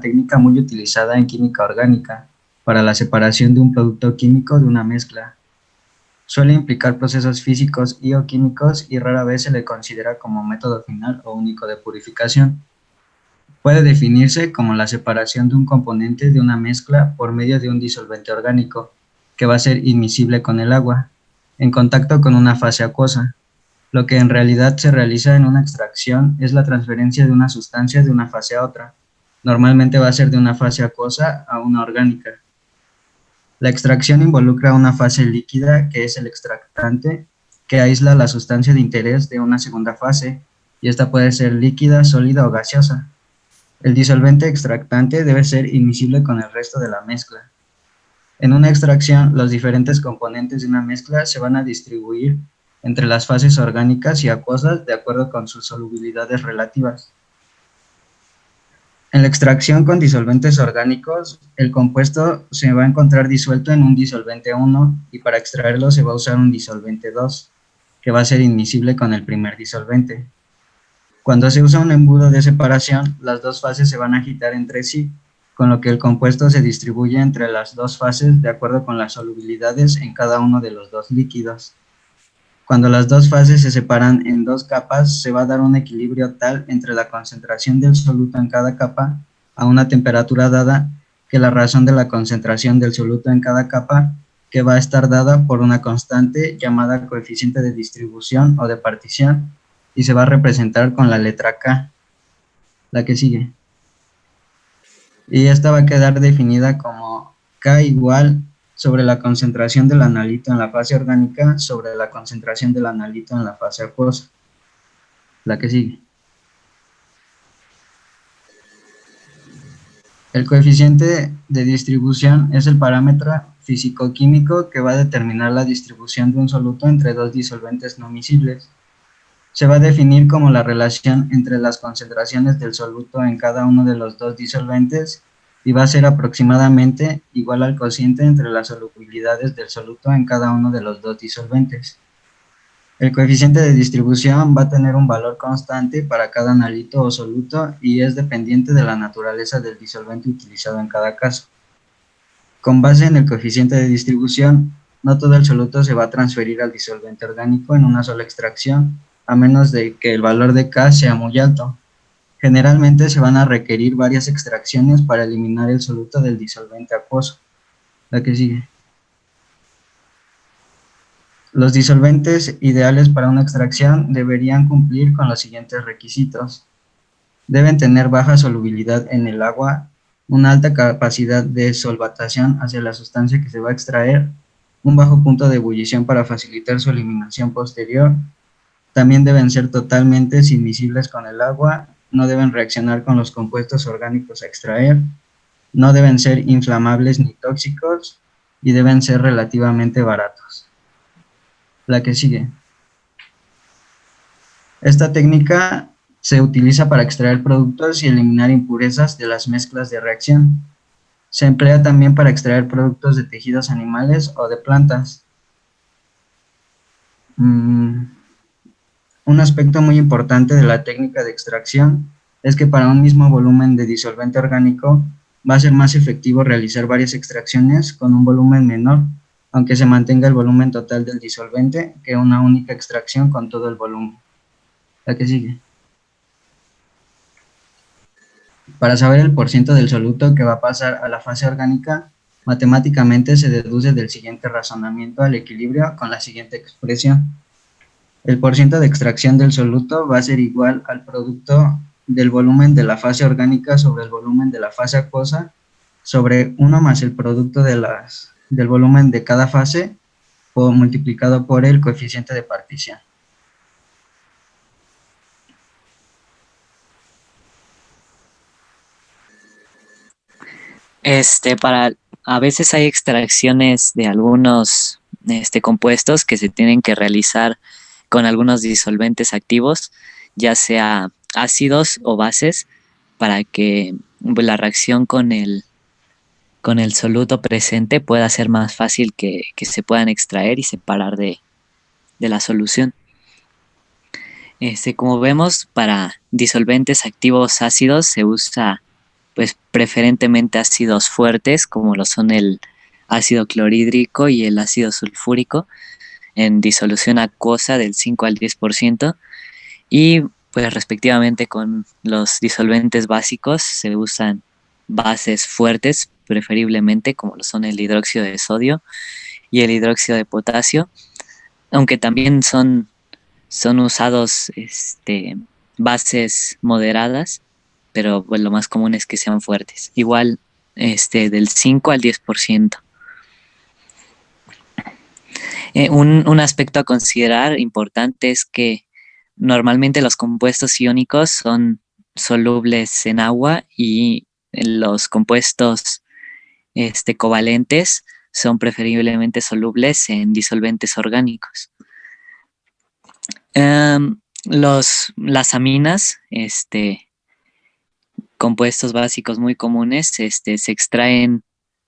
técnica muy utilizada en química orgánica para la separación de un producto químico de una mezcla. Suele implicar procesos físicos y o químicos y rara vez se le considera como método final o único de purificación. Puede definirse como la separación de un componente de una mezcla por medio de un disolvente orgánico, que va a ser inmiscible con el agua, en contacto con una fase acuosa. Lo que en realidad se realiza en una extracción es la transferencia de una sustancia de una fase a otra. Normalmente va a ser de una fase acuosa a una orgánica. La extracción involucra una fase líquida, que es el extractante, que aísla la sustancia de interés de una segunda fase, y esta puede ser líquida, sólida o gaseosa. El disolvente extractante debe ser inmiscible con el resto de la mezcla. En una extracción, los diferentes componentes de una mezcla se van a distribuir entre las fases orgánicas y acuosas de acuerdo con sus solubilidades relativas. En la extracción con disolventes orgánicos, el compuesto se va a encontrar disuelto en un disolvente 1 y para extraerlo se va a usar un disolvente 2, que va a ser inmiscible con el primer disolvente. Cuando se usa un embudo de separación, las dos fases se van a agitar entre sí, con lo que el compuesto se distribuye entre las dos fases de acuerdo con las solubilidades en cada uno de los dos líquidos. Cuando las dos fases se separan en dos capas, se va a dar un equilibrio tal entre la concentración del soluto en cada capa a una temperatura dada que la razón de la concentración del soluto en cada capa, que va a estar dada por una constante llamada coeficiente de distribución o de partición, y se va a representar con la letra K, la que sigue. Y esta va a quedar definida como K igual sobre la concentración del analito en la fase orgánica sobre la concentración del analito en la fase acuosa. La que sigue. El coeficiente de distribución es el parámetro físico-químico que va a determinar la distribución de un soluto entre dos disolventes no miscibles. Se va a definir como la relación entre las concentraciones del soluto en cada uno de los dos disolventes y va a ser aproximadamente igual al cociente entre las solubilidades del soluto en cada uno de los dos disolventes. El coeficiente de distribución va a tener un valor constante para cada analito o soluto y es dependiente de la naturaleza del disolvente utilizado en cada caso. Con base en el coeficiente de distribución, no todo el soluto se va a transferir al disolvente orgánico en una sola extracción, a menos de que el valor de K sea muy alto. Generalmente se van a requerir varias extracciones para eliminar el soluto del disolvente acuoso. La que sigue. Los disolventes ideales para una extracción deberían cumplir con los siguientes requisitos. Deben tener baja solubilidad en el agua, una alta capacidad de solvatación hacia la sustancia que se va a extraer, un bajo punto de ebullición para facilitar su eliminación posterior. También deben ser totalmente miscibles con el agua, no deben reaccionar con los compuestos orgánicos a extraer, no deben ser inflamables ni tóxicos y deben ser relativamente baratos. La que sigue. Esta técnica se utiliza para extraer productos y eliminar impurezas de las mezclas de reacción. Se emplea también para extraer productos de tejidos animales o de plantas. Un aspecto muy importante de la técnica de extracción es que para un mismo volumen de disolvente orgánico va a ser más efectivo realizar varias extracciones con un volumen menor, aunque se mantenga el volumen total del disolvente, que una única extracción con todo el volumen. La que sigue. Para saber el porcentaje del soluto que va a pasar a la fase orgánica, matemáticamente se deduce del siguiente razonamiento al equilibrio con la siguiente expresión. El porcentaje de extracción del soluto va a ser igual al producto del volumen de la fase orgánica sobre el volumen de la fase acuosa sobre 1 más el producto del volumen de cada fase o multiplicado por el coeficiente de partición. A veces hay extracciones de algunos compuestos que se tienen que realizar con algunos disolventes activos, ya sea ácidos o bases, para que la reacción con el soluto presente pueda ser más fácil que se puedan extraer y separar de la solución. Como vemos, para disolventes activos ácidos se usa pues preferentemente ácidos fuertes, como lo son el ácido clorhídrico y el ácido sulfúrico, en disolución acuosa del 5 al 10%, y pues respectivamente con los disolventes básicos se usan bases fuertes, preferiblemente como lo son el hidróxido de sodio y el hidróxido de potasio, aunque también son usados bases moderadas, pero pues lo más común es que sean fuertes. Igual del 5 al 10%. Un aspecto a considerar importante es que normalmente los compuestos iónicos son solubles en agua y los compuestos covalentes son preferiblemente solubles en disolventes orgánicos. Las aminas, compuestos básicos muy comunes, se extraen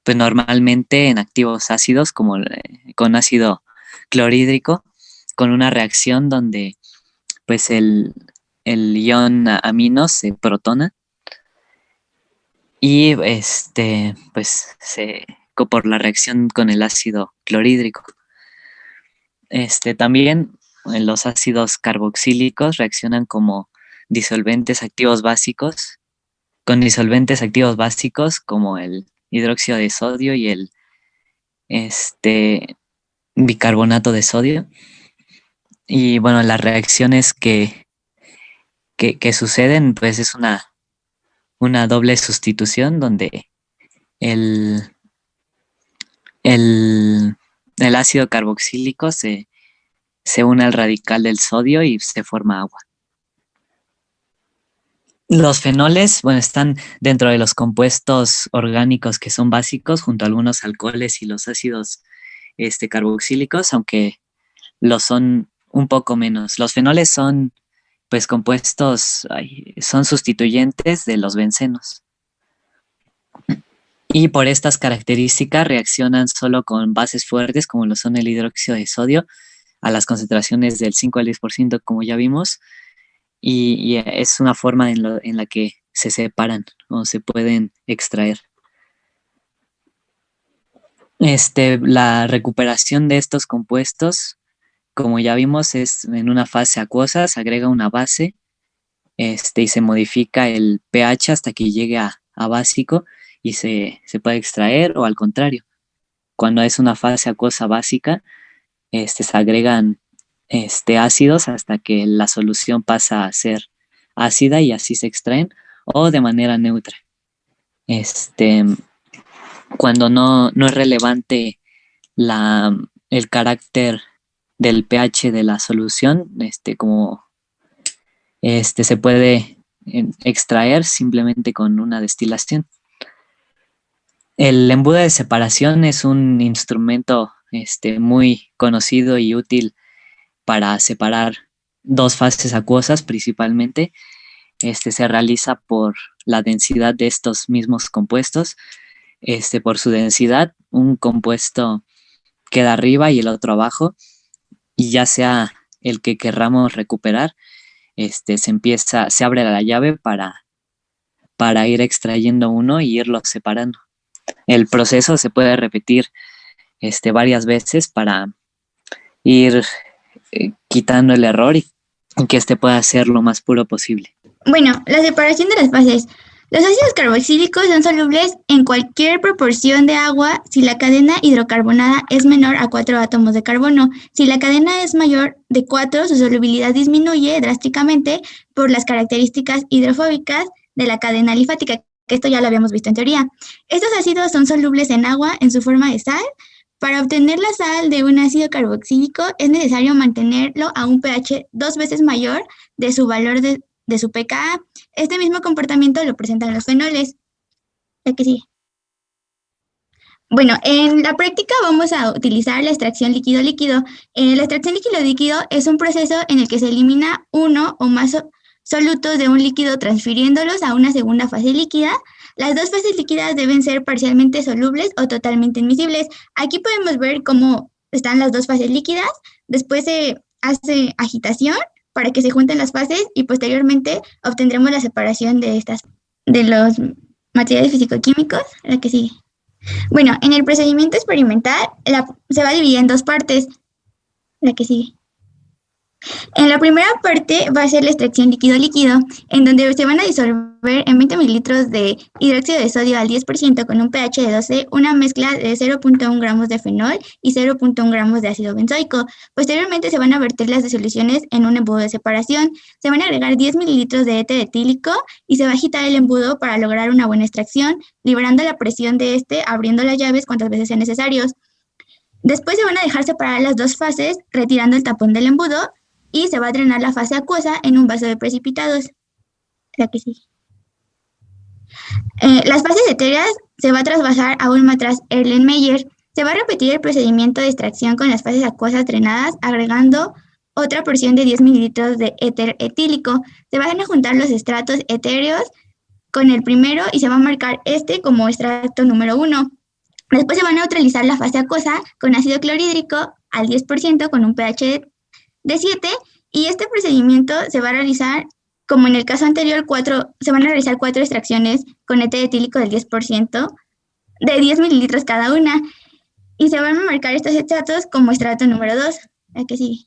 pues normalmente en activos ácidos como con ácido clorhídrico, con una reacción donde pues el ion amino se protona y pues por la reacción con el ácido clorhídrico. También los ácidos carboxílicos reaccionan como disolventes activos básicos, con disolventes activos básicos como el hidróxido de sodio y el bicarbonato de sodio. Y bueno, las reacciones que suceden, pues es una doble sustitución donde el ácido carboxílico se une al radical del sodio y se forma agua. Los fenoles, bueno, están dentro de los compuestos orgánicos que son básicos, junto a algunos alcoholes y los ácidos carboxílicos, aunque lo son un poco menos. Los fenoles son, pues, compuestos, son sustituyentes de los bencenos. Y por estas características reaccionan solo con bases fuertes, como lo son el hidróxido de sodio, a las concentraciones del 5 al 10%, como ya vimos, y es una forma en la que se separan o se pueden extraer. La recuperación de estos compuestos, como ya vimos, es en una fase acuosa, se agrega una base y se modifica el pH hasta que llegue a básico y se puede extraer, o al contrario, cuando es una fase acuosa básica, se agregan ácidos hasta que la solución pasa a ser ácida y así se extraen, o de manera neutra. Cuando no es relevante el carácter del pH de la solución, como se puede extraer simplemente con una destilación. El embudo de separación es un instrumento muy conocido y útil para separar dos fases acuosas principalmente. Se realiza por la densidad de estos mismos compuestos. Por su densidad, un compuesto queda arriba y el otro abajo, y ya sea el que querramos recuperar, se abre la llave para ir extrayendo uno y irlo separando. El proceso se puede repetir varias veces para ir quitando el error y que pueda ser lo más puro posible. Bueno, la separación de las fases. Los ácidos carboxílicos son solubles en cualquier proporción de agua si la cadena hidrocarbonada es menor a 4 átomos de carbono. Si la cadena es mayor de 4, su solubilidad disminuye drásticamente por las características hidrofóbicas de la cadena alifática, que esto ya lo habíamos visto en teoría. Estos ácidos son solubles en agua en su forma de sal. Para obtener la sal de un ácido carboxílico es necesario mantenerlo a un pH 2 veces mayor de su valor de su pKa. Este mismo comportamiento lo presentan los fenoles. ¿Ya que sigue? Bueno, en la práctica vamos a utilizar la extracción líquido-líquido. La extracción líquido-líquido es un proceso en el que se elimina uno o más solutos de un líquido transfiriéndolos a una segunda fase líquida. Las dos fases líquidas deben ser parcialmente solubles o totalmente inmiscibles. Aquí podemos ver cómo están las dos fases líquidas. Después se hace agitación para que se junten las fases y posteriormente obtendremos la separación de materiales físico-químicos, la que sigue. Bueno, en el procedimiento experimental se va a dividir en dos partes, la que sigue. En la primera parte va a ser la extracción líquido-líquido, en donde se van a disolver en 20 mililitros de hidróxido de sodio al 10% con un pH de 12 una mezcla de 0.1 gramos de fenol y 0.1 gramos de ácido benzoico. Posteriormente se van a verter las disoluciones en un embudo de separación. Se van a agregar 10 mililitros de éter etílico y se va a agitar el embudo para lograr una buena extracción, liberando la presión de abriendo las llaves cuantas veces sean necesarios. Después se van a dejar separar las dos fases, retirando el tapón del embudo, y se va a drenar la fase acuosa en un vaso de precipitados. La que sigue. Las fases etéreas se va a trasvasar a un matraz Erlenmeyer. Se va a repetir el procedimiento de extracción con las fases acuosas drenadas, agregando otra porción de 10 mililitros de éter etílico. Se van a juntar los estratos etéreos con el primero y se va a marcar como estrato número 1. Después se va a neutralizar la fase acuosa con ácido clorhídrico al 10% con un pH de 7, y este procedimiento se va a realizar, como en el caso anterior, se van a realizar 4 extracciones con éter etílico del 10%, de 10 mililitros cada una, y se van a marcar estos estratos como estrato número 2, el que sigue.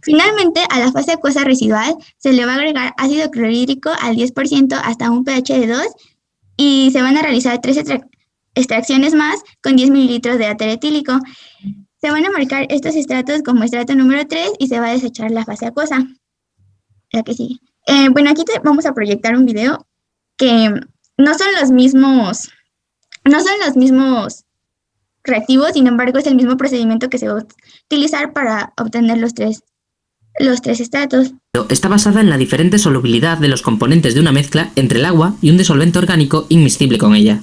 Finalmente, a la fase acuosa residual se le va a agregar ácido clorhídrico al 10% hasta un pH de 2, y se van a realizar 3 extracciones más con 10 mililitros de éter etílico. Se van a marcar estos estratos como estrato número 3 y se va a desechar la fase acuosa. La que sigue. Bueno, aquí vamos a proyectar un video que no son los mismos reactivos, sin embargo es el mismo procedimiento que se va a utilizar para obtener los tres estratos. Está basada en la diferente solubilidad de los componentes de una mezcla entre el agua y un disolvente orgánico inmiscible con ella.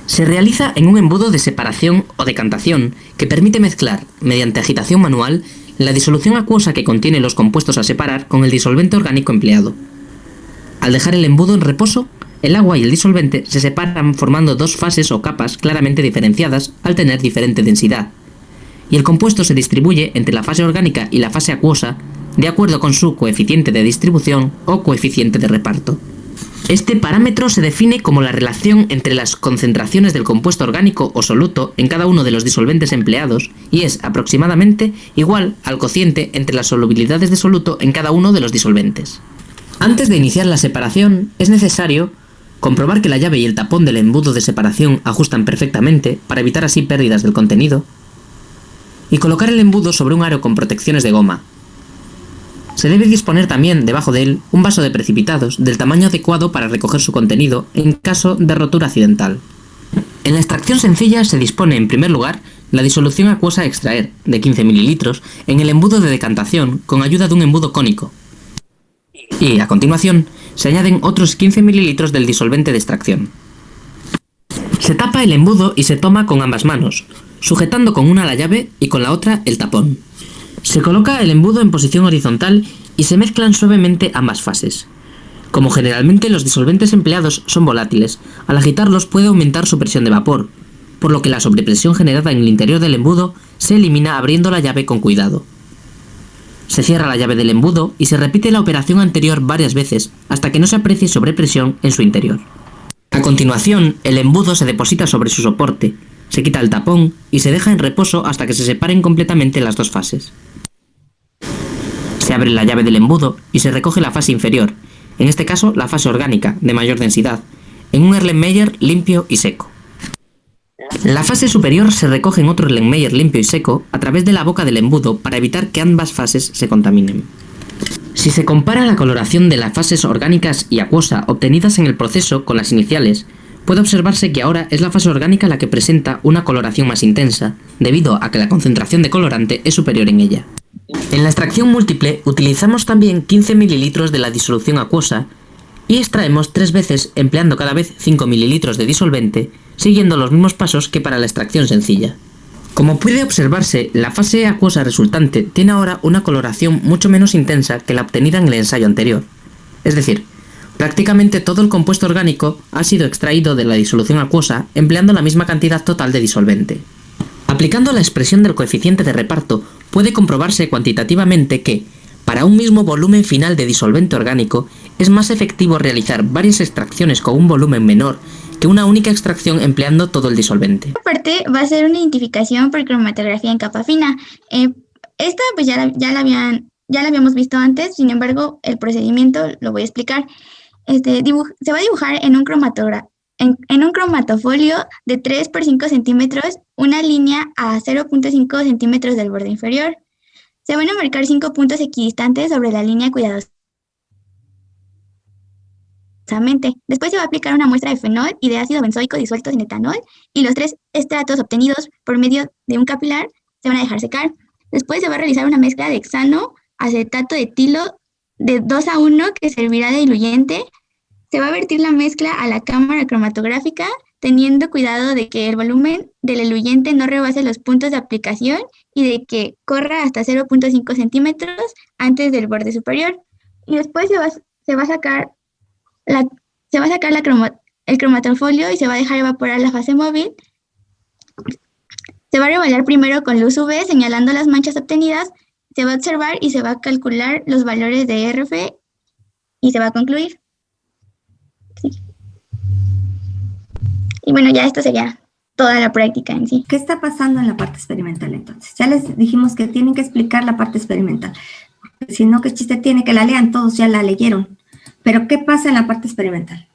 Se realiza en un embudo de separación o decantación que permite mezclar, mediante agitación manual, la disolución acuosa que contiene los compuestos a separar con el disolvente orgánico empleado. Al dejar el embudo en reposo, el agua y el disolvente se separan formando dos fases o capas claramente diferenciadas al tener diferente densidad, y el compuesto se distribuye entre la fase orgánica y la fase acuosa de acuerdo con su coeficiente de distribución o coeficiente de reparto. Este parámetro se define como la relación entre las concentraciones del compuesto orgánico o soluto en cada uno de los disolventes empleados y es aproximadamente igual al cociente entre las solubilidades de soluto en cada uno de los disolventes. Antes de iniciar la separación, es necesario comprobar que la llave y el tapón del embudo de separación ajustan perfectamente para evitar así pérdidas del contenido, y colocar el embudo sobre un aro con protecciones de goma. Se debe disponer también, debajo de él, un vaso de precipitados del tamaño adecuado para recoger su contenido en caso de rotura accidental. En la extracción sencilla se dispone, en primer lugar, la disolución acuosa a extraer, de 15 mililitros, en el embudo de decantación con ayuda de un embudo cónico. Y, a continuación, se añaden otros 15 mililitros del disolvente de extracción. Se tapa el embudo y se toma con ambas manos, sujetando con una la llave y con la otra el tapón. Se coloca el embudo en posición horizontal y se mezclan suavemente ambas fases. Como generalmente los disolventes empleados son volátiles, al agitarlos puede aumentar su presión de vapor, por lo que la sobrepresión generada en el interior del embudo se elimina abriendo la llave con cuidado. Se cierra la llave del embudo y se repite la operación anterior varias veces hasta que no se aprecie sobrepresión en su interior. A continuación, el embudo se deposita sobre su soporte, se quita el tapón y se deja en reposo hasta que se separen completamente las dos fases. Se abre la llave del embudo y se recoge la fase inferior, en este caso la fase orgánica, de mayor densidad, en un Erlenmeyer limpio y seco. La fase superior se recoge en otro Erlenmeyer limpio y seco a través de la boca del embudo para evitar que ambas fases se contaminen. Si se compara la coloración de las fases orgánicas y acuosa obtenidas en el proceso con las iniciales, puede observarse que ahora es la fase orgánica la que presenta una coloración más intensa, debido a que la concentración de colorante es superior en ella. En la extracción múltiple utilizamos también 15 mililitros de la disolución acuosa y extraemos 3 veces empleando cada vez 5 mililitros de disolvente, siguiendo los mismos pasos que para la extracción sencilla. Como puede observarse, la fase acuosa resultante tiene ahora una coloración mucho menos intensa que la obtenida en el ensayo anterior. Es decir, prácticamente todo el compuesto orgánico ha sido extraído de la disolución acuosa empleando la misma cantidad total de disolvente. Aplicando la expresión del coeficiente de reparto, puede comprobarse cuantitativamente que, para un mismo volumen final de disolvente orgánico, es más efectivo realizar varias extracciones con un volumen menor que una única extracción empleando todo el disolvente. Parte va a ser una identificación por cromatografía en capa fina. Esta pues ya la habíamos visto antes, sin embargo el procedimiento lo voy a explicar. Se va a dibujar en un cromatofolio de 3 por 5 centímetros una línea a 0.5 centímetros del borde inferior. Se van a marcar 5 puntos equidistantes sobre la línea cuidadosamente. Después se va a aplicar una muestra de fenol y de ácido benzoico disueltos en etanol y los 3 estratos obtenidos por medio de un capilar se van a dejar secar. Después se va a realizar una mezcla de hexano, acetato de etilo de 2:1 que servirá de diluyente. Se va a vertir la mezcla a la cámara cromatográfica teniendo cuidado de que el volumen del eluyente no rebase los puntos de aplicación y de que corra hasta 0.5 centímetros antes del borde superior. Y después se va a sacar el cromatofolio y se va a dejar evaporar la fase móvil. Se va a revelar primero con luz UV señalando las manchas obtenidas, se va a observar y se va a calcular los valores de RF y se va a concluir. Sí. Y bueno, ya esto sería toda la práctica en sí. ¿Qué está pasando en la parte experimental entonces? Ya les dijimos que tienen que explicar la parte experimental. Si no, ¿qué chiste tiene? Que la lean, todos ya la leyeron. Pero ¿qué pasa en la parte experimental?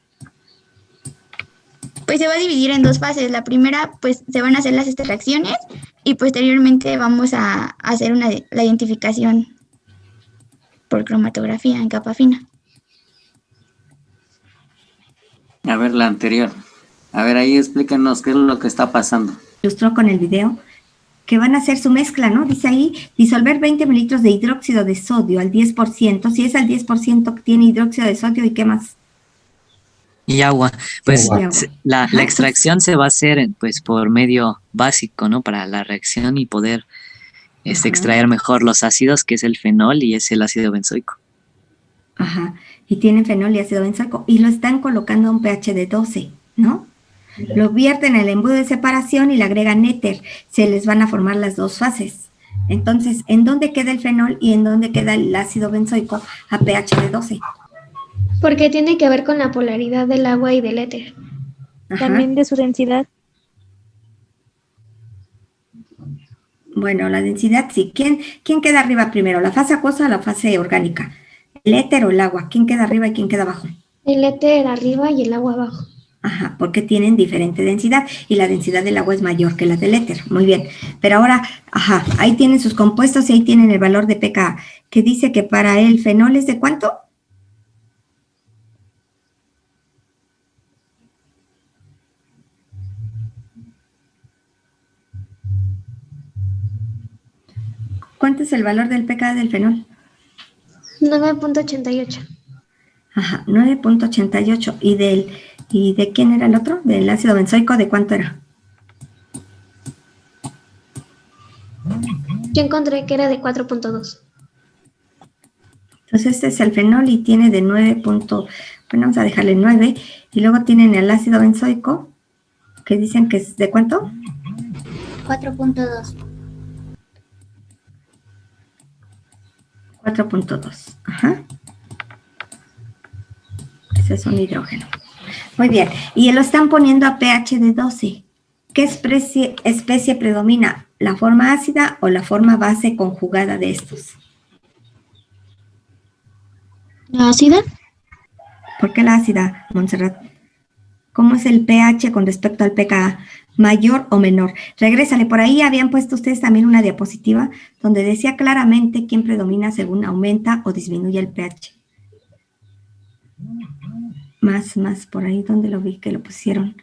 Pues se va a dividir en 2 fases. La primera, pues se van a hacer las extracciones y posteriormente vamos a hacer la identificación por cromatografía en capa fina. A ver, la anterior. A ver, ahí explíquenos qué es lo que está pasando. Ilustró con el video que van a hacer su mezcla, ¿no? Dice ahí, disolver 20 mililitros de hidróxido de sodio al 10%. Si es al 10% que tiene hidróxido de sodio, ¿y qué más? Y agua. Pues Agua. la extracción se va a hacer pues por medio básico, ¿no? Para la reacción y poder extraer mejor los ácidos, que es el fenol y es el ácido benzoico. Ajá, y tienen fenol y ácido benzoico, y lo están colocando a un pH de 12, ¿no? Lo vierten en el embudo de separación y le agregan éter. Se les van a formar las 2 fases. Entonces, ¿en dónde queda el fenol y en dónde queda el ácido benzoico a pH de 12? Porque tiene que ver con la polaridad del agua y del éter. Ajá. También de su densidad. Bueno, la densidad sí. ¿Quién queda arriba primero? ¿La fase acuosa o la fase orgánica? ¿El éter o el agua? ¿Quién queda arriba y quién queda abajo? El éter arriba y el agua abajo. Ajá, porque tienen diferente densidad y la densidad del agua es mayor que la del éter. Muy bien, pero ahora, ajá, ahí tienen sus compuestos y ahí tienen el valor de pKa, que dice que para el fenol es ¿de cuánto? ¿Cuánto es el valor del pKa del fenol? 9.88. Ajá, 9.88. ¿Y de quién era el otro? ¿Del ácido benzoico? ¿De cuánto era? Yo encontré que era de 4.2. Entonces este es el fenol y tiene de 9. Bueno, vamos a dejarle 9. Y luego tienen el ácido benzoico, que dicen que es ¿de cuánto? 4.2. 4.2. Ajá. Ese es un hidrógeno. Muy bien. Y lo están poniendo a pH de 12. ¿Qué especie predomina? ¿La forma ácida o la forma base conjugada de estos? ¿La ácida? ¿Por qué la ácida, Montserrat? ¿Cómo es el pH con respecto al pKa? ¿Mayor o menor? Regrésale, por ahí habían puesto ustedes también una diapositiva donde decía claramente quién predomina según aumenta o disminuye el pH. Más, por ahí donde lo vi que lo pusieron.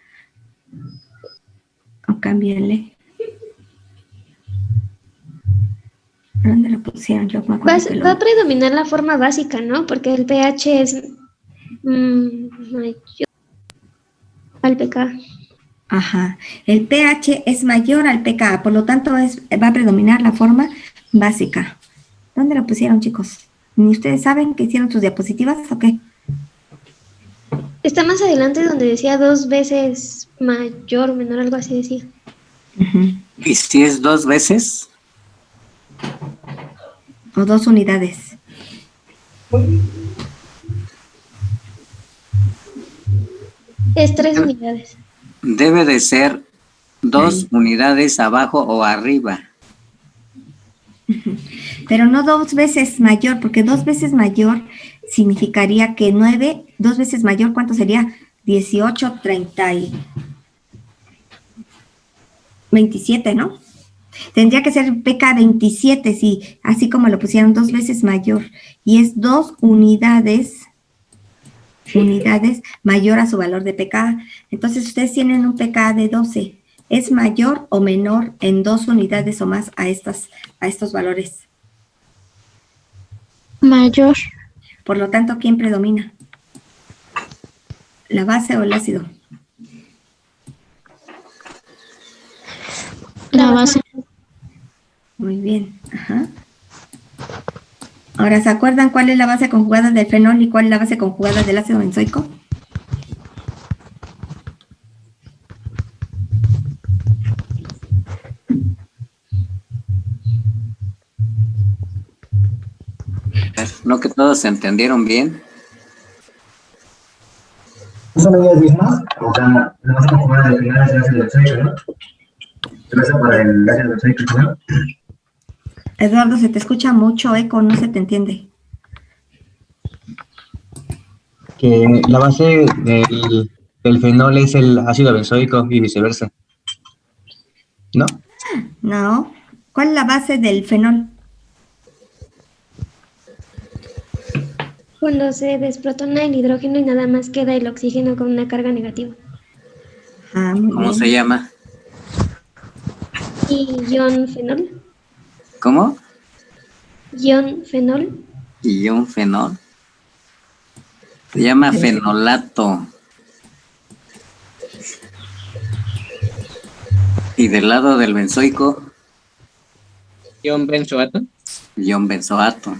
O cámbienle. ¿Dónde lo pusieron? Yo me acuerdo que Va a predominar la forma básica, ¿no? Porque el pH es mayor al pKa. Ajá, el pH es mayor al pKa, por lo tanto va a predominar la forma básica. ¿Dónde lo pusieron, chicos? ¿Ni ustedes saben que hicieron sus diapositivas o qué? Está más adelante donde decía 2 veces mayor o menor, algo así decía. Uh-huh. ¿Y si es 2 veces? O 2 unidades. Es 3 unidades. Debe de ser 2 unidades abajo o arriba. Pero no 2 veces mayor, porque 2 veces mayor significaría que 9, 2 veces mayor, ¿cuánto sería? 18, 30 y 27, ¿no? Tendría que ser PK 27, sí, así como lo pusieron 2 veces mayor. Y es 2 unidades mayor a su valor de PK. Entonces ustedes tienen un PK de 12. ¿Es mayor o menor en 2 unidades o más a estos valores? Mayor. Por lo tanto, ¿quién predomina? ¿La base o el ácido? La base. Muy bien. Ajá. Ahora, ¿se acuerdan cuál es la base conjugada del fenol y cuál es la base conjugada del ácido benzoico? ¿No que todos se entendieron bien? ¿Son ellas mismas? O sea, la base conjugada del final es el ácido benzoico, ¿no? Se basa para el ácido benzoico, ¿no? Eduardo, se te escucha mucho eco, no se te entiende. Que la base del fenol es el ácido benzoico y viceversa, ¿no? No. ¿Cuál es la base del fenol? Cuando se desprotona el hidrógeno y nada más queda el oxígeno con una carga negativa. Ah, muy ¿Cómo bien. se llama? Y ion fenol. ¿Cómo? Ion fenol. Ion fenol. Se llama fenolato. Y del lado del benzoico, Ion benzoato. ion benzoato.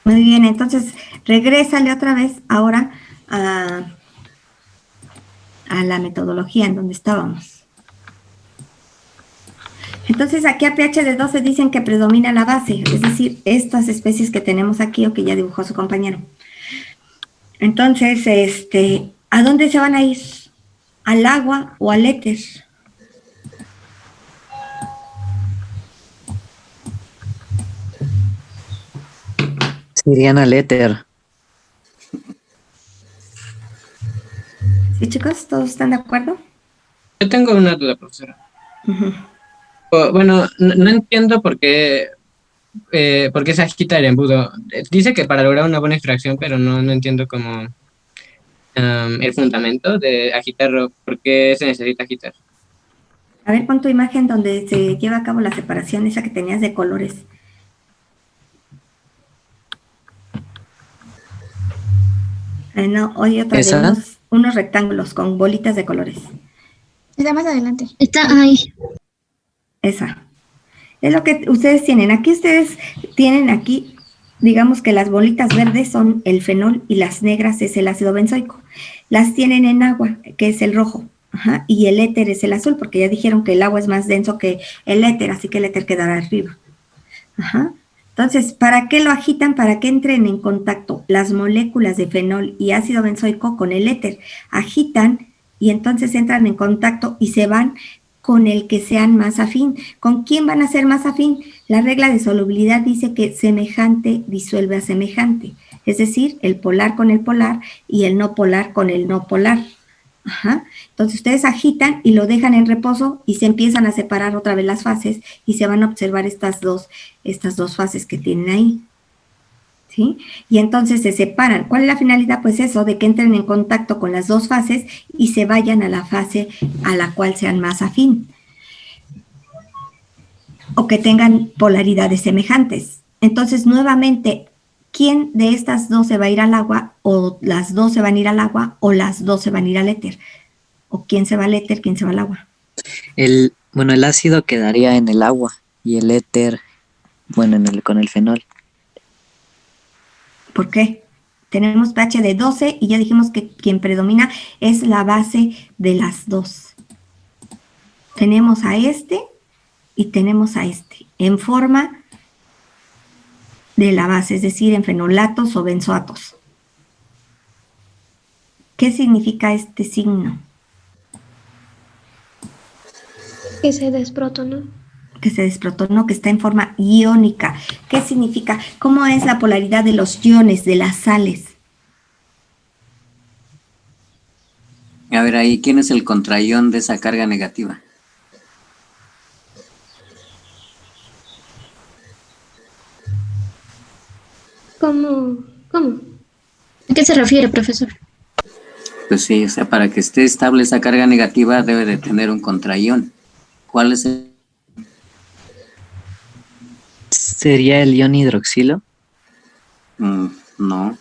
Muy bien, entonces regrésale otra vez ahora a la metodología en donde estábamos. Entonces aquí a pH de 12 dicen que predomina la base, es decir, estas especies que tenemos aquí o que ya dibujó su compañero. Entonces, ¿a dónde se van a ir? ¿Al agua o al éter? Se irían al éter. ¿Sí, chicos? ¿Todos están de acuerdo? Yo tengo una duda, profesora. Uh-huh. Bueno, no entiendo por qué se agita el embudo. Dice que para lograr una buena extracción, pero no entiendo cómo el fundamento de agitarlo. ¿Por qué se necesita agitar? A ver, pon tu imagen donde se lleva a cabo la separación, esa que tenías de colores. No, hoy otra de unos rectángulos con bolitas de colores. Está más adelante. Está ahí. Esa. Es lo que ustedes tienen. Aquí ustedes tienen aquí, digamos que las bolitas verdes son el fenol y las negras es el ácido benzoico. Las tienen en agua, que es el rojo. Ajá, y el éter es el azul, porque ya dijeron que el agua es más denso que el éter, así que el éter quedará arriba. Ajá. Entonces, ¿para qué lo agitan? Para que entren en contacto las moléculas de fenol y ácido benzoico con el éter. Agitan y entonces entran en contacto y se van con el que sean más afín. ¿Con quién van a ser más afín? La regla de solubilidad dice que semejante disuelve a semejante. Es decir, el polar con el polar y el no polar con el no polar. Ajá. Entonces ustedes agitan y lo dejan en reposo y se empiezan a separar otra vez las fases y se van a observar estas dos fases que tienen ahí. ¿Sí? Y entonces se separan. ¿Cuál es la finalidad? Pues eso, de que entren en contacto con las dos fases y se vayan a la fase a la cual sean más afín. O que tengan polaridades semejantes. Entonces, nuevamente, ¿quién de estas dos se va a ir al agua? O las dos se van a ir al agua o las dos se van a ir al éter. ¿O quién se va al éter, quién se va al agua? El ácido quedaría en el agua y el éter, bueno, con el fenol. ¿Por qué? Tenemos pH de 12 y ya dijimos que quien predomina es la base de las dos. Tenemos a este y tenemos a este en forma de la base, es decir, en fenolatos o benzoatos. ¿Qué significa este signo? Que se desprotonó. Que se desprotonó, que está en forma iónica. ¿Qué significa? ¿Cómo es la polaridad de los iones, de las sales? A ver ahí, ¿quién es el contraión de esa carga negativa? ¿Cómo? ¿A qué se refiere, profesor? Pues sí, o sea, para que esté estable esa carga negativa debe de tener un contraión. ¿Cuál es el? ¿Sería el ion hidroxilo? No.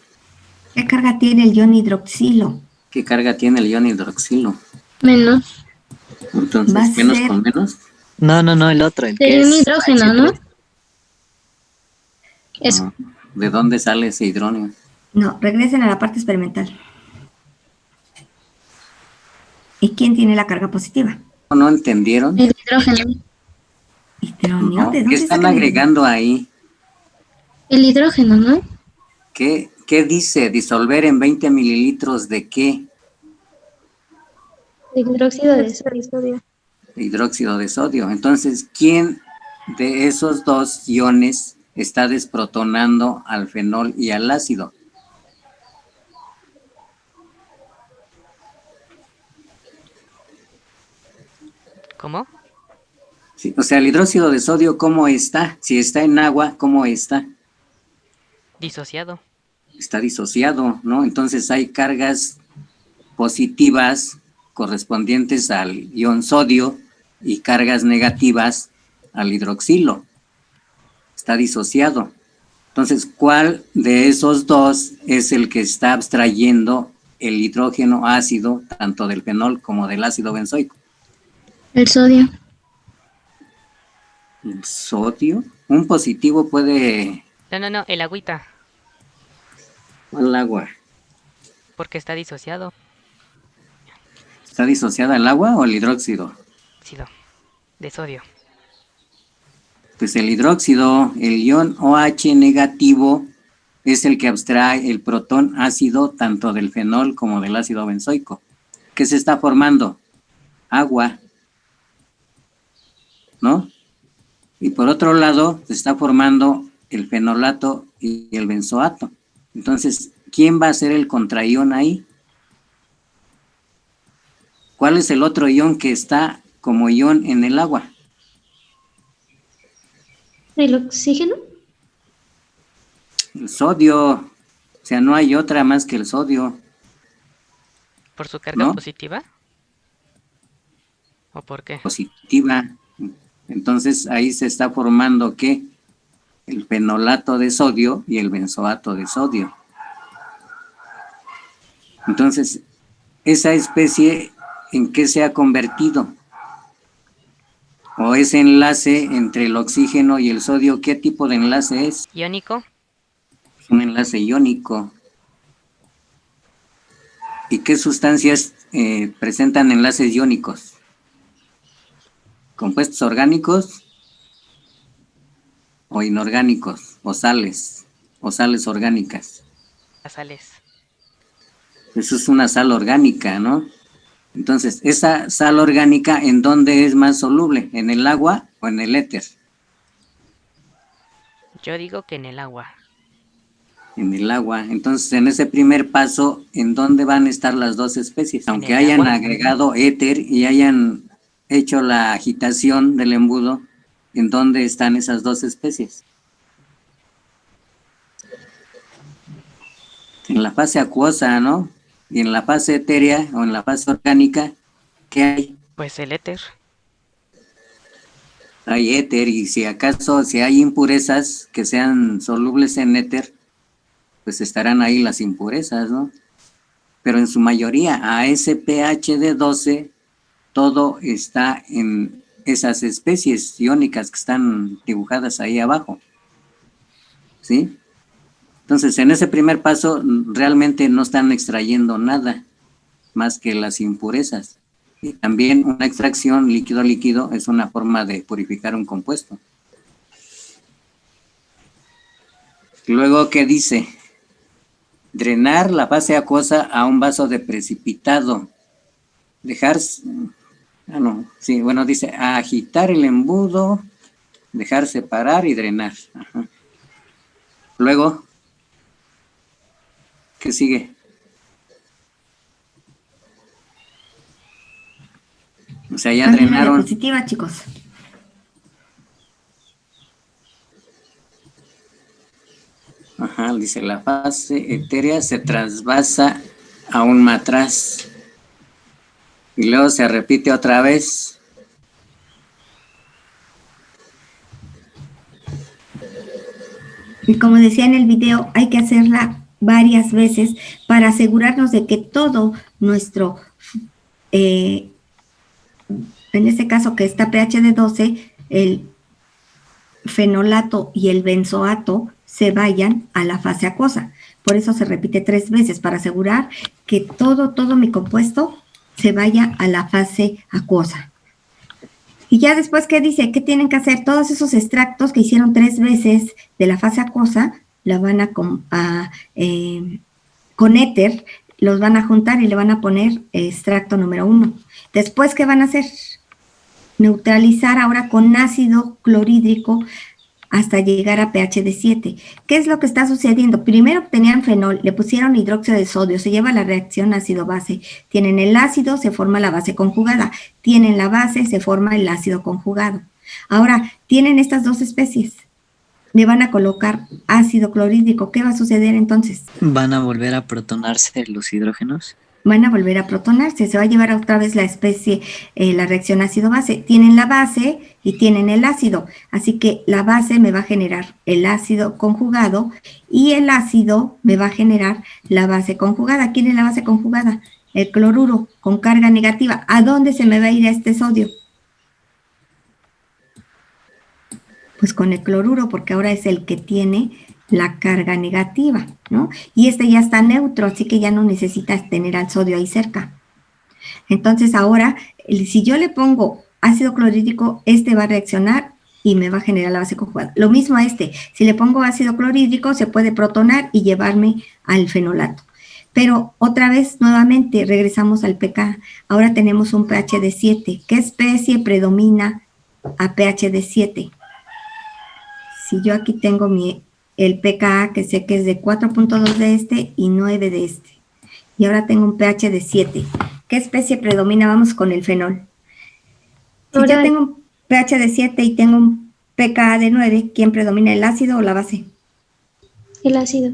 ¿Qué carga tiene el ion hidroxilo? ¿Qué carga tiene el ion hidroxilo? Menos. Entonces, Va a menos ser- con menos. No, el otro, el que Sería un es hidrógeno, ¿no? H3. Eso. No. ¿De dónde sale ese hidrógeno? No, regresen a la parte experimental. ¿Y quién tiene la carga positiva? ¿No entendieron? El hidrógeno. Hidrógeno. No. ¿De ¿Qué dónde están sacan el- agregando ahí? El hidrógeno, ¿no? ¿Qué dice? ¿Disolver en 20 mililitros de qué? De hidróxido de sodio. De hidróxido de sodio. Entonces, ¿quién de esos dos iones está desprotonando al fenol y al ácido? ¿Cómo? Sí, o sea, el hidróxido de sodio, ¿cómo está? Si está en agua, ¿cómo está? Disociado. Está disociado, ¿no? Entonces hay cargas positivas correspondientes al ion sodio y cargas negativas al hidroxilo. Está disociado. Entonces, ¿cuál de esos dos es el que está abstrayendo el hidrógeno ácido, tanto del fenol como del ácido benzoico? El sodio. El sodio. Un positivo puede... No, el agüita, ¿Cuál agua? porque está disociado. ¿Está disociada el agua o el hidróxido? Ácido de sodio. Pues el hidróxido, el ion OH negativo, es el que abstrae el protón ácido tanto del fenol como del ácido benzoico. ¿Qué se está formando? Agua, ¿no? Y por otro lado, se está formando el fenolato y el benzoato. Entonces, ¿quién va a ser el contraión ahí? ¿Cuál es el otro ion que está como ion en el agua? ¿El oxígeno? El sodio. O sea, no hay otra más que el sodio. ¿Por su carga ¿No? positiva? ¿O por qué? Positiva. Entonces ahí se está formando ¿qué? El fenolato de sodio y el benzoato de sodio. Entonces, esa especie, ¿en qué se ha convertido? O ese enlace entre el oxígeno y el sodio, ¿qué tipo de enlace es? ¿Iónico? Es un enlace iónico. ¿Y qué sustancias presentan enlaces iónicos? ¿Compuestos orgánicos o inorgánicos o sales orgánicas? Las sales. Eso es una sal orgánica, ¿no? Entonces, esa sal orgánica, ¿en dónde es más soluble? ¿En el agua o en el éter? Yo digo que en el agua. En el agua. Entonces, en ese primer paso, ¿en dónde van a estar las dos especies? Aunque el hayan agua. agregado éter y hayan hecho la agitación del embudo, ¿en dónde están esas dos especies? En la fase acuosa, ¿no? Y en la fase etérea o en la fase orgánica, ¿qué hay? Pues el éter. Hay éter, y si acaso, si hay impurezas que sean solubles en éter, pues estarán ahí las impurezas, ¿no? Pero en su mayoría, a ese pH de 12, todo está en esas especies iónicas que están dibujadas ahí abajo, ¿sí? Entonces, en ese primer paso, realmente no están extrayendo nada más que las impurezas. Y también una extracción líquido-líquido es una forma de purificar un compuesto. Luego, ¿qué dice? Drenar la fase acuosa a un vaso de precipitado. Dejar, dice agitar el embudo, dejar separar y drenar. Ajá. Luego, ¿qué sigue? O sea, ya drenaron. Diapositiva, chicos. Ajá, dice la fase etérea se trasvasa a un matraz. Y luego se repite otra vez. Y como decía en el video, hay que hacerla varias veces para asegurarnos de que todo nuestro, en este caso que está pH de 12, el fenolato y el benzoato se vayan a la fase acuosa. Por eso se repite 3 veces, para asegurar que todo mi compuesto se vaya a la fase acuosa. Y ya después, ¿qué dice? ¿Qué tienen que hacer? Todos esos extractos que hicieron 3 veces de la fase acuosa, la van con éter, los van a juntar y le van a poner extracto número 1. Después, ¿qué van a hacer? Neutralizar ahora con ácido clorhídrico hasta llegar a pH de 7. ¿Qué es lo que está sucediendo? Primero tenían fenol, le pusieron hidróxido de sodio, se lleva la reacción ácido-base. Tienen el ácido, se forma la base conjugada. Tienen la base, se forma el ácido conjugado. Ahora, tienen estas 2 especies. Le van a colocar ácido clorhídrico. ¿Qué va a suceder entonces? ¿Van a volver a protonarse los hidrógenos? Van a volver a protonarse, se va a llevar otra vez la especie, la reacción ácido-base. Tienen la base y tienen el ácido, así que la base me va a generar el ácido conjugado y el ácido me va a generar la base conjugada. ¿Quién es la base conjugada? El cloruro con carga negativa. ¿A dónde se me va a ir este sodio? Pues con el cloruro, porque ahora es el que tiene la carga negativa, ¿no? Y este ya está neutro, así que ya no necesitas tener al sodio ahí cerca. Entonces ahora, si yo le pongo ácido clorhídrico, este va a reaccionar y me va a generar la base conjugada. Lo mismo a este, si le pongo ácido clorhídrico, se puede protonar y llevarme al fenolato. Pero otra vez, nuevamente, regresamos al pK. Ahora tenemos un pH de 7. ¿Qué especie predomina a pH de 7? Si yo aquí tengo el pKa, que sé que es de 4.2 de este y 9 de este. Y ahora tengo un pH de 7. ¿Qué especie predomina? Vamos con el fenol. Si yo tengo un pH de 7 y tengo un pKa de 9, ¿quién predomina, el ácido o la base? El ácido.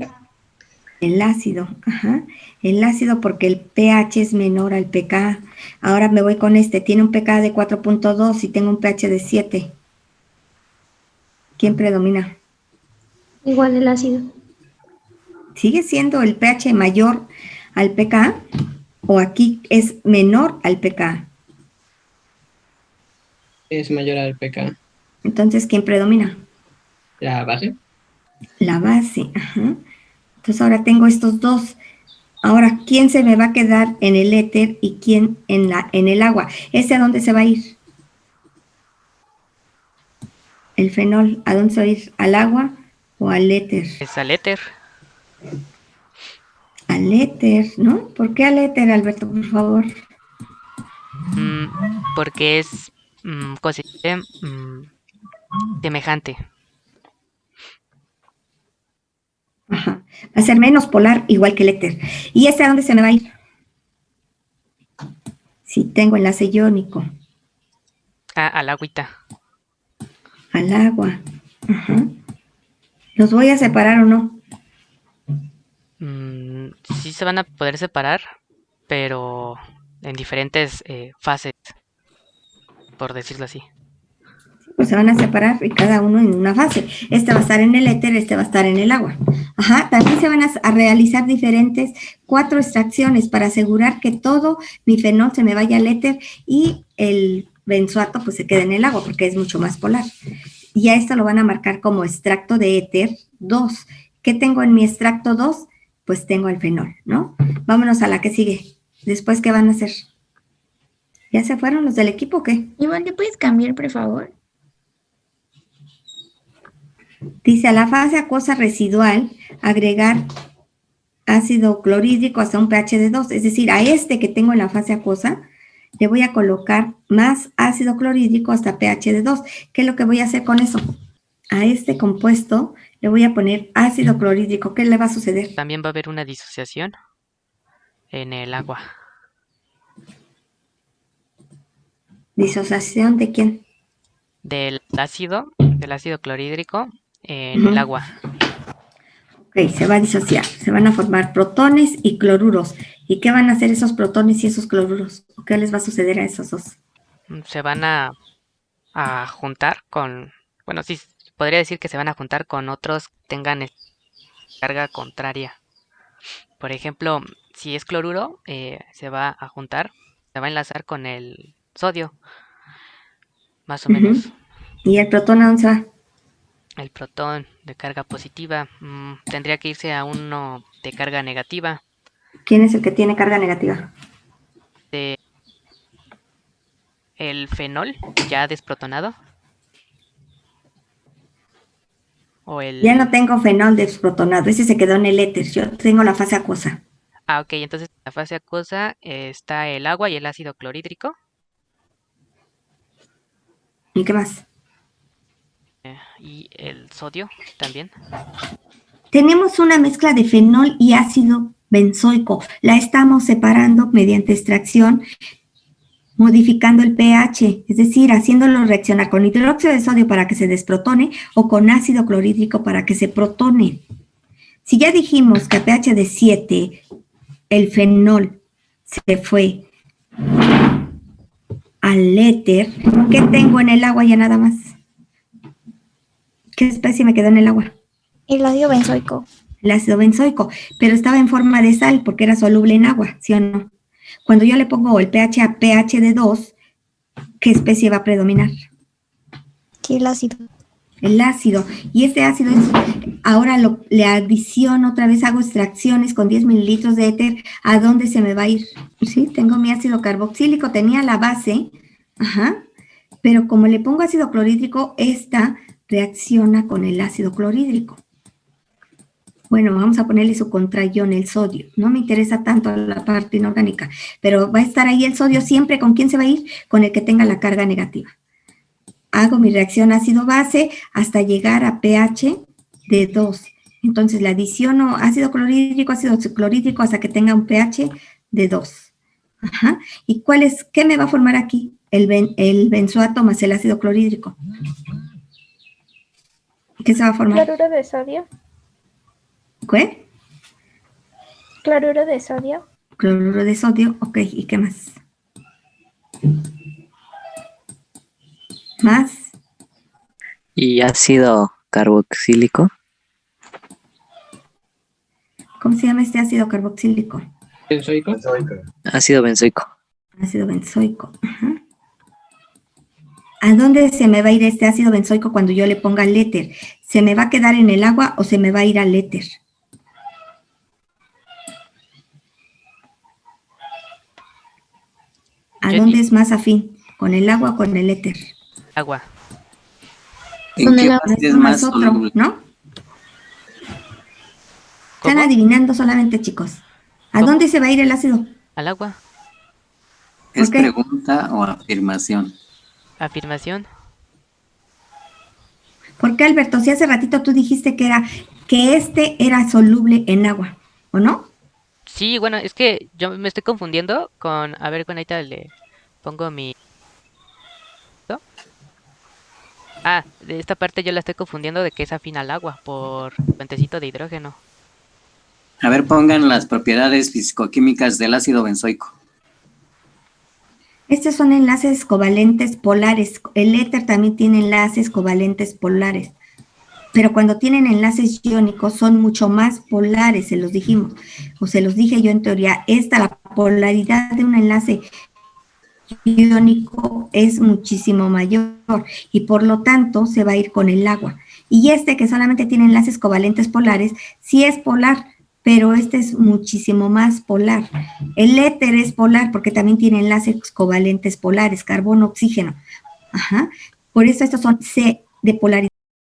El ácido, ajá. El ácido, porque el pH es menor al pKa. Ahora me voy con este. Tiene un pKa de 4.2 y tengo un pH de 7. ¿Quién predomina? Igual el ácido. ¿Sigue siendo el pH mayor al pKa o aquí es menor al pKa? Es mayor al pK. Entonces, ¿quién predomina? ¿La base? La base, ajá. Entonces ahora tengo estos 2. Ahora, ¿quién se me va a quedar en el éter y quién en el agua? ¿Ese a dónde se va a ir? El fenol, ¿a dónde se va a ir? ¿Al agua o al éter? Es al éter. Al éter, ¿no? ¿Por qué al éter, Alberto, por favor? Porque es semejante. Ajá. Va a ser menos polar, igual que el éter. ¿Y este a dónde se me va a ir? Si tengo enlace iónico. Al agüita. Al agua. Ajá. ¿Los voy a separar o no? Sí se van a poder separar, pero en diferentes fases, por decirlo así. Pues se van a separar y cada uno en una fase. Este va a estar en el éter, este va a estar en el agua. Ajá, también se van a realizar diferentes 4 extracciones para asegurar que todo mi fenol se me vaya al éter y el benzoato pues se quede en el agua porque es mucho más polar. Y a esto lo van a marcar como extracto de éter 2. ¿Qué tengo en mi extracto 2? Pues tengo el fenol, ¿no? Vámonos a la que sigue. Después, ¿qué van a hacer? ¿Ya se fueron los del equipo o qué? Iván, ¿le puedes cambiar, por favor? Dice, a la fase acuosa residual, agregar ácido clorhídrico hasta un pH de 2. Es decir, a este que tengo en la fase acuosa, le voy a colocar más ácido clorhídrico hasta pH de 2. ¿Qué es lo que voy a hacer con eso? A este compuesto le voy a poner ácido clorhídrico. ¿Qué le va a suceder? También va a haber una disociación en el agua. ¿Disociación de quién? Del ácido clorhídrico en Ujú. el agua. Ok, se va a disociar. Se van a formar protones y cloruros. ¿Y qué van a hacer esos protones y esos cloruros? ¿O qué les va a suceder a esos dos? Se van a juntar con, bueno, sí, podría decir que se van a juntar con otros que tengan carga contraria. Por ejemplo, si es cloruro, se va a juntar, se va a enlazar con el sodio, más o menos. Ujú. ¿Y el protón a dónde se va? El protón de carga positiva tendría que irse a uno de carga negativa. ¿Quién es el que tiene carga negativa? El fenol ya desprotonado. O el... Ya no tengo fenol desprotonado, ese se quedó en el éter. Yo tengo la fase acuosa. Ah, ok, entonces en la fase acuosa está el agua y el ácido clorhídrico. ¿Y qué más? Y el sodio también. Tenemos una mezcla de fenol y ácido benzoico. La estamos separando mediante extracción, modificando el pH, es decir, haciéndolo reaccionar con hidróxido de sodio para que se desprotone o con ácido clorhídrico para que se protone. Si ya dijimos que a pH de 7 el fenol se fue al éter, ¿qué tengo en el agua ya nada más? ¿Qué especie me quedó en el agua? El ácido benzoico. El ácido benzoico, pero estaba en forma de sal porque era soluble en agua, ¿sí o no? Cuando yo le pongo el pH a pH de 2, ¿qué especie va a predominar? Sí, el ácido. El ácido. Y este ácido es, ahora le adiciono otra vez, hago extracciones con 10 mililitros de éter. ¿A dónde se me va a ir? Sí, tengo mi ácido carboxílico, tenía la base, pero como le pongo ácido clorhídrico, esta reacciona con el ácido clorhídrico. Bueno, vamos a ponerle su contraión, el sodio. No me interesa tanto la parte inorgánica, pero va a estar ahí el sodio siempre. ¿Con quién se va a ir? Con el que tenga la carga negativa. Hago mi reacción ácido-base hasta llegar a pH de 2. Entonces le adiciono ácido clorhídrico hasta que tenga un pH de 2. ¿Y qué me va a formar aquí? El benzoato más el ácido clorhídrico. ¿Qué se va a formar? Cloruro de sodio. ¿Qué? Cloruro de sodio. Cloruro de sodio, ok. ¿Y qué más? ¿Más? Y ácido carboxílico. ¿Cómo se llama este ácido carboxílico? ¿Benzoico? Ácido benzoico. Ácido benzoico. ¿A dónde se me va a ir este ácido benzoico cuando yo le ponga el éter? ¿Se me va a quedar en el agua o se me va a ir al éter? ¿A dónde es más afín? ¿Con el agua o con el éter? Agua. ¿En qué fase es más soluble? ¿No? ¿Cómo? Están adivinando solamente, chicos. ¿A ¿Cómo? dónde se va a ir el ácido? Al agua. ¿Es Ok. pregunta o afirmación? Afirmación. ¿Por qué, Alberto? Si hace ratito tú dijiste que este era soluble en agua, ¿o no? Sí, bueno, es que yo me estoy confundiendo con... A ver, con ahorita le pongo mi... ¿no? Ah, de esta parte yo la estoy confundiendo de que es afín al agua por puentecito de hidrógeno. A ver, pongan las propiedades fisicoquímicas del ácido benzoico. Estos son enlaces covalentes polares. El éter también tiene enlaces covalentes polares. Pero cuando tienen enlaces iónicos son mucho más polares, se los dijimos. O se los dije yo en teoría. La polaridad de un enlace iónico es muchísimo mayor y por lo tanto se va a ir con el agua. Y este que solamente tiene enlaces covalentes polares, sí es polar, pero este es muchísimo más polar. El éter es polar porque también tiene enlaces covalentes polares, carbono, oxígeno. Ajá. Por eso estos son C de polaridad.